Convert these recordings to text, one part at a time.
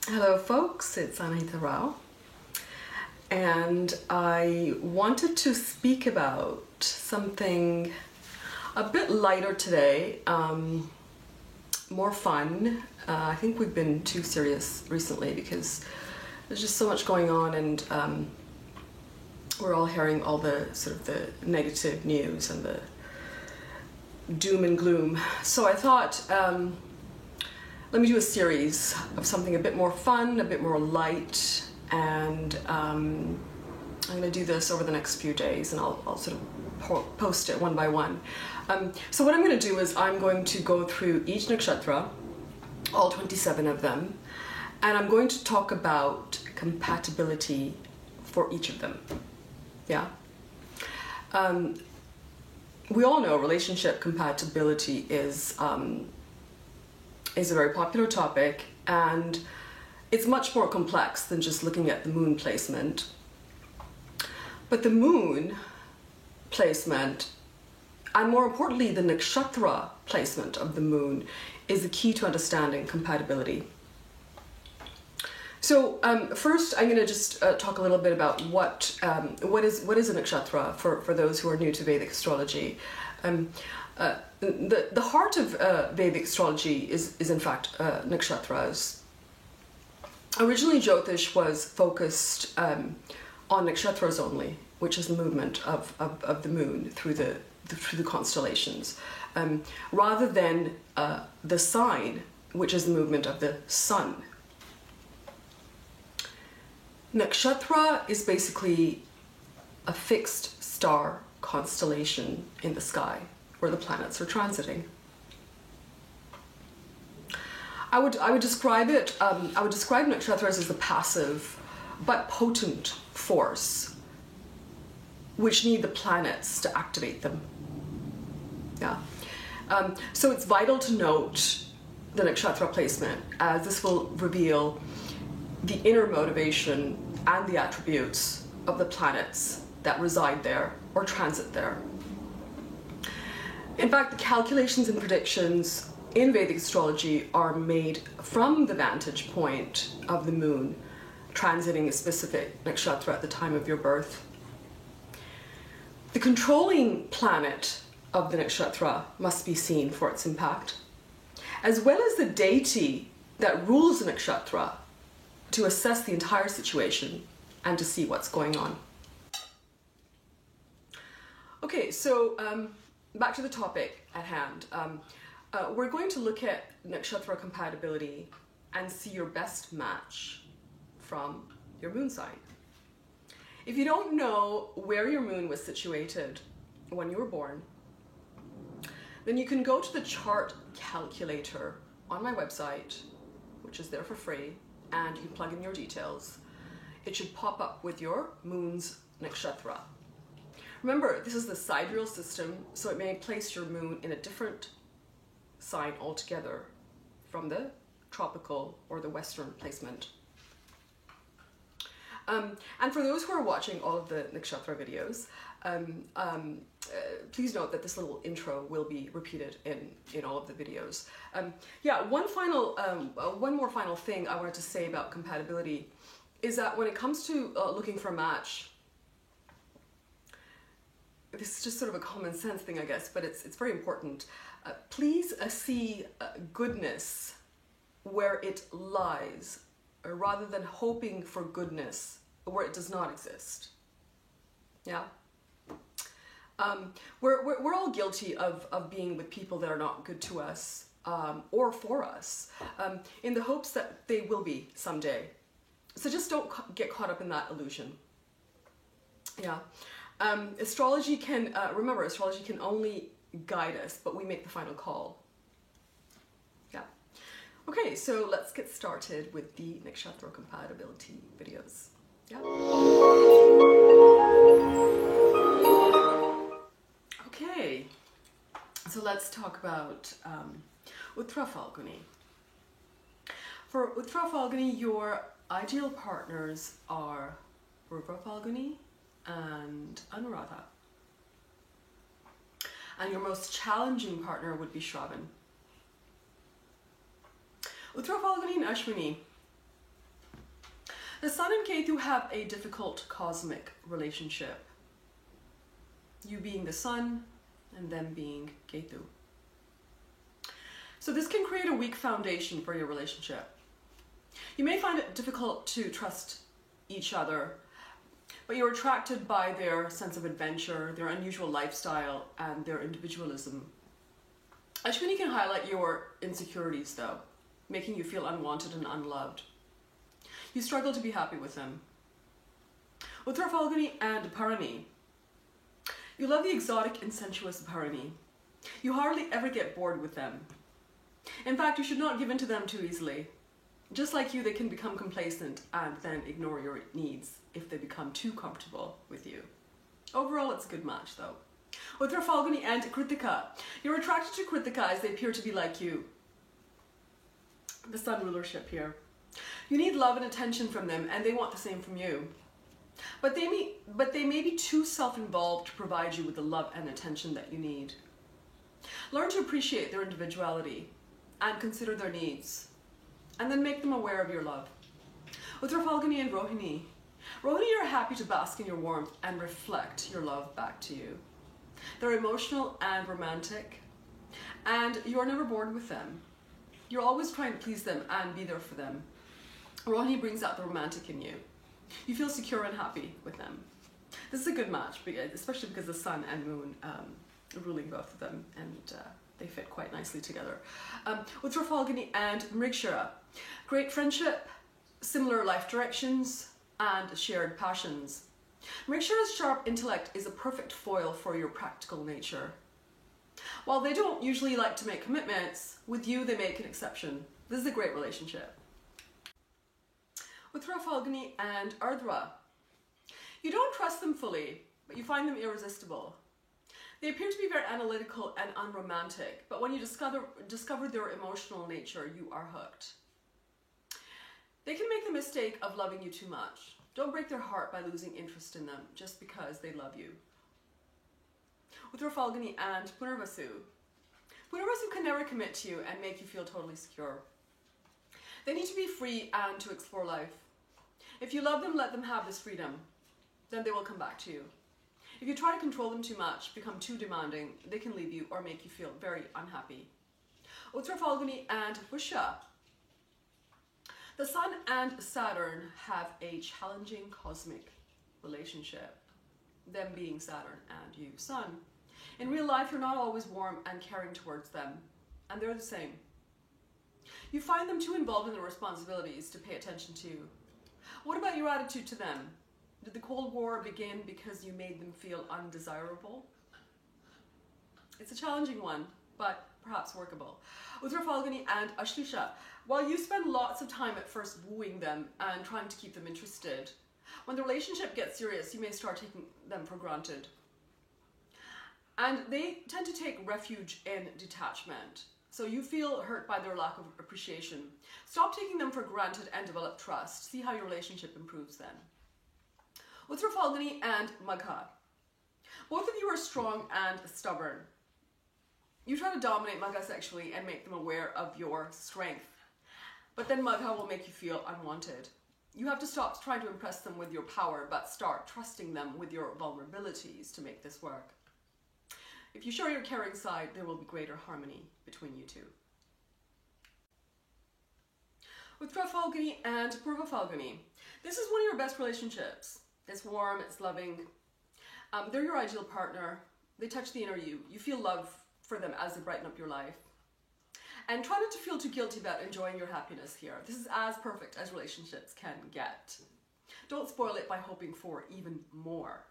Hello folks, it's Anahita Rao, and I wanted to speak about something a bit lighter today, more fun. I think we've been too serious recently because there's just so much going on, and we're all hearing all the sort of the negative news and the doom and gloom. So I thought, let me do a series of something a bit more fun, a bit more light, and I'm going to do this over the next few days, and I'll sort of post it one by one. So what I'm going to do is I'm going to go through each nakshatra, all 27 of them, and I'm going to talk about compatibility for each of them. Yeah. We all know relationship compatibility is a very popular topic, and it's much more complex than just looking at the moon placement. But the moon placement, and more importantly the nakshatra placement of the moon, is the key to understanding compatibility. So first I'm going to just talk a little bit about what is a nakshatra for those who are new to Vedic astrology. The heart of Vedic astrology is in fact nakshatras. Originally Jyotish was focused on nakshatras only, which is the movement of the moon through the constellations, rather than the sign, which is the movement of the sun. Nakshatra is basically a fixed star constellation in the sky where the planets are transiting. I would describe it. I would describe nakshatras as a passive but potent force, which need the planets to activate them. Yeah. So it's vital to note the nakshatra placement, as this will reveal the inner motivation and the attributes of the planets that reside there or transit there. In fact, the calculations and predictions in Vedic astrology are made from the vantage point of the moon transiting a specific nakshatra at the time of your birth. The controlling planet of the nakshatra must be seen for its impact, as well as the deity that rules the nakshatra, to assess the entire situation and to see what's going on. Okay, so back to the topic at hand. We're going to look at nakshatra compatibility and see your best match from your moon sign. If you don't know where your moon was situated when you were born, then you can go to the chart calculator on my website, which is there for free, and you can plug in your details. It should pop up with your moon's nakshatra. Remember, this is the sidereal system, so it may place your moon in a different sign altogether from the tropical or the western placement. And for those who are watching all of the nakshatra videos, please note that this little intro will be repeated in all of the videos. Yeah, one more final thing I wanted to say about compatibility is that when it comes to looking for a match, this is just sort of a common sense thing, I guess, but it's very important. Please see goodness where it lies, rather than hoping for goodness where it does not exist. Yeah. We're all guilty of being with people that are not good to us or for us, in the hopes that they will be someday. So just don't get caught up in that illusion. Yeah. Astrology can, remember, astrology can only guide us, but we make the final call. Yeah. Okay, so let's get started with the nakshatra compatibility videos. Yeah. Okay, so let's talk about Uttara Phalguni. For Uttara Phalguni, your ideal partners are Purva Phalguni and Anuradha. And your most challenging partner would be Shravan. Uttara Phalguni and Ashwini The Sun and Ketu have a difficult cosmic relationship. You being the Sun and them being Ketu. So this can create a weak foundation for your relationship. You may find it difficult to trust each other, but you're attracted by their sense of adventure, their unusual lifestyle, and their individualism. Ashwini can highlight your insecurities though, making you feel unwanted and unloved. You struggle to be happy with them. Uttara Phalguni and Bharani. You love the exotic and sensuous Bharani. You hardly ever get bored with them. In fact, you should not give in to them too easily. Just like you, they can become complacent and then ignore your needs if they become too comfortable with you. Overall, it's a good match though. Uttara Phalguni and Kritika. You're attracted to Kritika as they appear to be like you. The Sun rulership here. You need love and attention from them, and they want the same from you. But they may be too self-involved to provide you with the love and attention that you need. Learn to appreciate their individuality and consider their needs, and then make them aware of your love. Uttara Phalguni and Rohini. Rohini are happy to bask in your warmth and reflect your love back to you. They're emotional and romantic, and you're never bored with them. You're always trying to please them and be there for them. Rohini brings out the romantic in you. You feel secure and happy with them. This is a good match, especially because the Sun and Moon are ruling both of them, and they fit quite nicely together. Uttara Phalguni and Mrigashira. Great friendship, similar life directions, and shared passions. Mrigashira's sharp intellect is a perfect foil for your practical nature. While they don't usually like to make commitments, with you they make an exception. This is a great relationship. Uttara Phalguni and Ardhra. You don't trust them fully, but you find them irresistible. They appear to be very analytical and unromantic, but when you discover their emotional nature, you are hooked. They can make the mistake of loving you too much. Don't break their heart by losing interest in them just because they love you. Uttara Phalguni and Punarvasu. Punarvasu can never commit to you and make you feel totally secure. They need to be free and to explore life. If you love them, let them have this freedom. Then they will come back to you. If you try to control them too much, become too demanding, they can leave you or make you feel very unhappy. Uttara Phalguni and Pusha. The Sun and Saturn have a challenging cosmic relationship, them being Saturn and you, Sun. In real life, you're not always warm and caring towards them, and they're the same. You find them too involved in their responsibilities to pay attention to you. What about your attitude to them? Did the Cold War begin because you made them feel undesirable? It's a challenging one, but perhaps workable. Uttara Phalguni and Ashlisha. While you spend lots of time at first wooing them and trying to keep them interested, when the relationship gets serious, you may start taking them for granted. And they tend to take refuge in detachment. So you feel hurt by their lack of appreciation. Stop taking them for granted and develop trust. See how your relationship improves then. Uttara Phalguni and Magha. Both of you are strong and stubborn. You try to dominate Magha sexually and make them aware of your strength. But then Magha will make you feel unwanted. You have to stop trying to impress them with your power, but start trusting them with your vulnerabilities to make this work. If you show your caring side, there will be greater harmony between you two. Uttara Phalguni and Purva Phalguni. This is one of your best relationships. It's warm, it's loving. They're your ideal partner. They touch the inner you. You feel love for them as they brighten up your life. And try not to feel too guilty about enjoying your happiness here. This is as perfect as relationships can get. Don't spoil it by hoping for even more.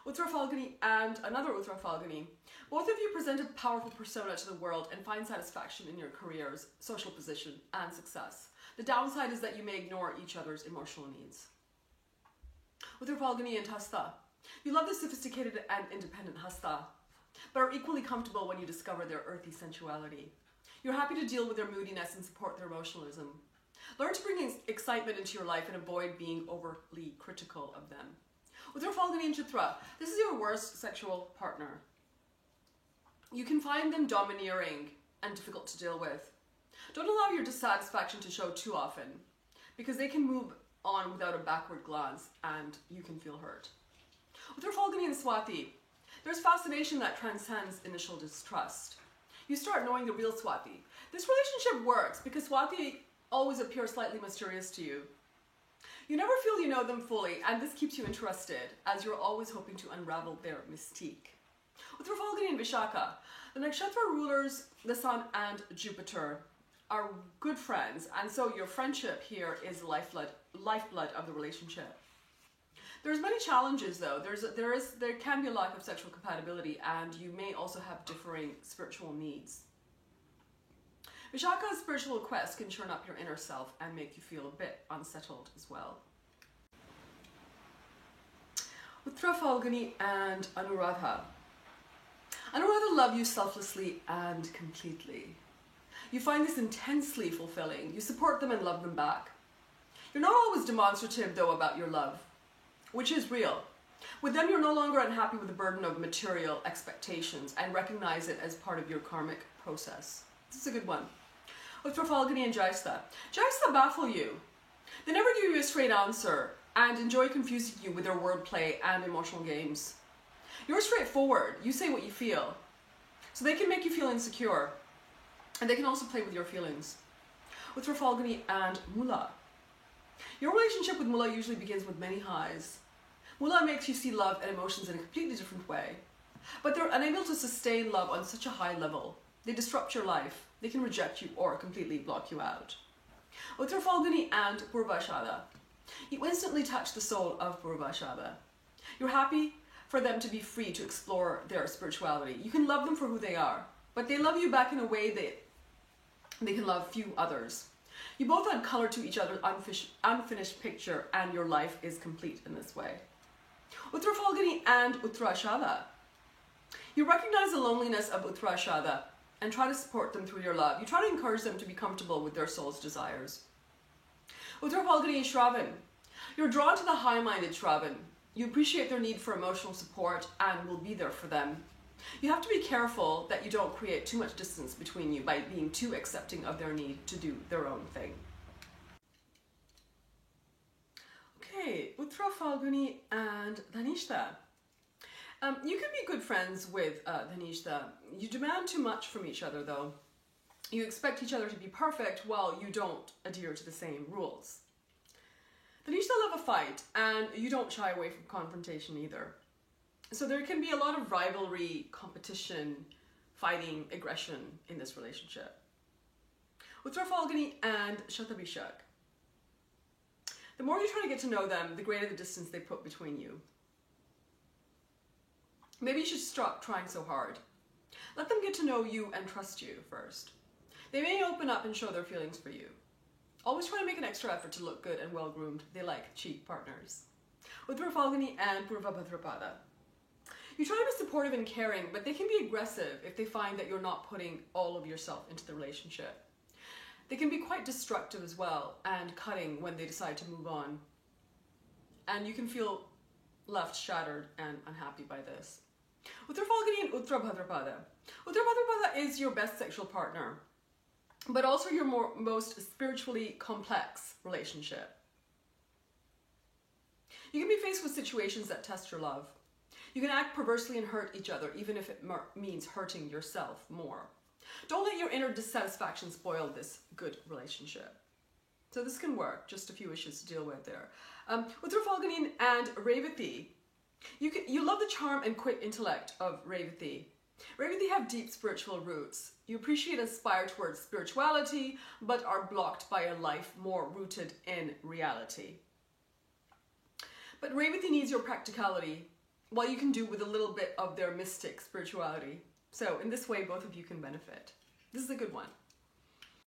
Uttara Phalguni and another Uttara Phalguni. Both of you present a powerful persona to the world and find satisfaction in your careers, social position, and success. The downside is that you may ignore each other's emotional needs. Uttara Phalguni and Hasta. You love the sophisticated and independent Hasta, but are equally comfortable when you discover their earthy sensuality. You're happy to deal with their moodiness and support their emotionalism. Learn to bring excitement into your life and avoid being overly critical of them. Uttara Phalguni and Chitra. This is your worst sexual partner. You can find them domineering and difficult to deal with. Don't allow your dissatisfaction to show too often, because they can move on without a backward glance, and you can feel hurt. With Trafalgar and Swati, there's fascination that transcends initial distrust. You start knowing the real Swati. This relationship works because Swati always appears slightly mysterious to you. You never feel you know them fully, and this keeps you interested, as you're always hoping to unravel their mystique. With Trafalgar and Vishaka, the nakshatra rulers, the Sun and Jupiter, are good friends, and so your friendship here is lifeblood of the relationship. There's many challenges though. There can be a lack of sexual compatibility, and you may also have differing spiritual needs. Vishaka's spiritual quest can churn up your inner self and make you feel a bit unsettled as well. Uttara Falguni and Anuradha. Anuradha love you selflessly and completely. You find this intensely fulfilling. You support them and love them back. You're not always demonstrative though about your love, which is real. With them, you're no longer unhappy with the burden of material expectations and recognize it as part of your karmic process. This is a good one. With Trafalguni and Jaista. Jaista baffle you. They never give you a straight answer and enjoy confusing you with their wordplay and emotional games. You're straightforward. You say what you feel. So they can make you feel insecure. And they can also play with your feelings. With Trafalguni and Mula. Your relationship with Mula usually begins with many highs. Mula makes you see love and emotions in a completely different way. But they're unable to sustain love on such a high level. They disrupt your life. They can reject you or completely block you out. With Trafalguni and Purvashada, you instantly touch the soul of Purvashada. You're happy for them to be free to explore their spirituality. You can love them for who they are, but they love you back in a way that they can love few others. You both add color to each other's unfinished picture, and your life is complete in this way. Uttara Falguni and Uttarashada. You recognize the loneliness of Uttarashada and try to support them through your love. You try to encourage them to be comfortable with their soul's desires. Uttara Falguni and Shravan. You're drawn to the high-minded Shravan. You appreciate their need for emotional support and will be there for them. You have to be careful that you don't create too much distance between you by being too accepting of their need to do their own thing. Okay, Uttara Falguni and Dhanishta. You can be good friends with Dhanishta. You demand too much from each other though. You expect each other to be perfect while you don't adhere to the same rules. Dhanishta love a fight, and you don't shy away from confrontation either. So there can be a lot of rivalry, competition, fighting, aggression in this relationship. Uttara Falguni and Shatabhishak. The more you try to get to know them, the greater the distance they put between you. Maybe you should stop trying so hard. Let them get to know you and trust you first. They may open up and show their feelings for you. Always try to make an extra effort to look good and well-groomed. They like cheap partners. Uttara Falguni and Purvabhadrapada. You try to be supportive and caring, but they can be aggressive if they find that you're not putting all of yourself into the relationship. They can be quite destructive as well and cutting when they decide to move on. And you can feel left shattered and unhappy by this. Uttara Falguni and Uttara Bhadrapada. Uttara Bhadrapada is your best sexual partner, but also your most spiritually complex relationship. You can be faced with situations that test your love. You can act perversely and hurt each other, even if it means hurting yourself more. Don't let your inner dissatisfaction spoil this good relationship. So this can work, just a few issues to deal with there. Uttara Falguni and Revathi. You love the charm and quick intellect of Revathi. Revathi have deep spiritual roots. You appreciate and aspire towards spirituality, but are blocked by a life more rooted in reality. But Revathi needs your practicality, while you can do with a little bit of their mystic spirituality. So in this way, both of you can benefit. This is a good one.